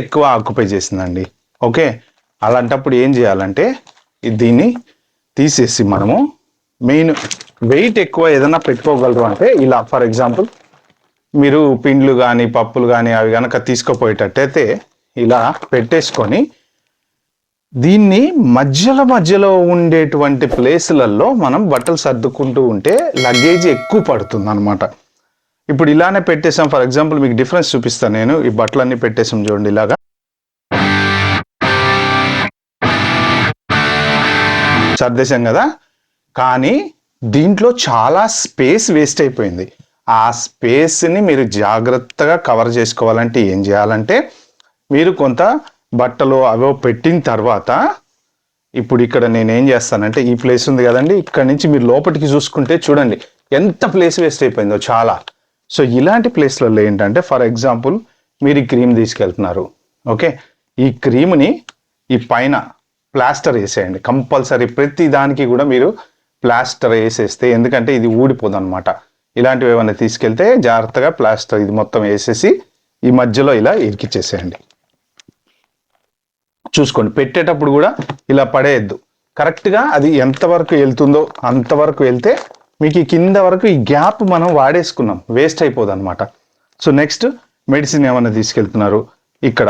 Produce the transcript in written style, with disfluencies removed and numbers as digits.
ఎక్కువ ఆక్యుపై చేసిందండి. ఓకే, అలాంటప్పుడు ఏం చేయాలంటే దీన్ని తీసేసి మనము మెయిన్ వెయిట్ ఎక్కువ ఏదైనా పెట్టుకోగలరు అంటే ఇలా ఫర్ ఎగ్జాంపుల్ మీరు పిండ్లు కానీ పప్పులు కానీ అవి కనుక తీసుకుపోయేటట్టయితే ఇలా పెట్టేసుకొని దీన్ని మధ్యలో ఉండేటువంటి ప్లేసులలో మనం బట్టలు సర్దుకుంటూ ఉంటే లగేజ్ ఎక్కువ పడుతుంది అనమాట. ఇప్పుడు ఇలానే పెట్టేసాం. ఫర్ ఎగ్జాంపుల్ మీకు డిఫరెన్స్ చూపిస్తాను నేను. ఈ బట్టలన్నీ పెట్టేసాం చూడండి ఇలాగా. సర్దేశాం కదా, కానీ దీంట్లో చాలా స్పేస్ వేస్ట్ అయిపోయింది. ఆ స్పేస్ని మీరు జాగ్రత్తగా కవర్ చేసుకోవాలంటే ఏం చేయాలంటే మీరు కొంత బట్టలు అవో పెట్టిన తర్వాత ఇప్పుడు ఇక్కడ నేను ఏం చేస్తానంటే ఈ ప్లేస్ ఉంది కదండి, ఇక్కడ నుంచి మీరు లోపలికి చూసుకుంటే చూడండి ఎంత ప్లేస్ వేస్ట్ అయిపోయిందో చాలా. సో ఇలాంటి ప్లేస్లలో ఏంటంటే ఫర్ ఎగ్జాంపుల్ మీరు ఈ క్రీమ్ తీసుకెళ్తున్నారు. ఓకే, ఈ క్రీమ్ని ఈ పైన ప్లాస్టర్ వేసేయండి కంపల్సరీ. ప్రతి దానికి కూడా మీరు ప్లాస్టర్ వేసేస్తే, ఎందుకంటే ఇది ఊడిపోదు అనమాట. ఇలాంటివి ఏమైనా తీసుకెళ్తే జాగ్రత్తగా ప్లాస్టర్ ఇది మొత్తం వేసేసి ఈ మధ్యలో ఇలా ఇరికిచ్చేసేయండి. చూసుకోండి, పెట్టేటప్పుడు కూడా ఇలా పడేయద్దు. కరెక్ట్గా అది ఎంతవరకు వెళ్తుందో అంతవరకు వెళ్తే మీకు ఈ కింద వరకు ఈ గ్యాప్ మనం వాడేసుకున్నాం, వేస్ట్ అయిపోదు అనమాట. సో నెక్స్ట్ మెడిసిన్ ఏమైనా తీసుకెళ్తున్నారు, ఇక్కడ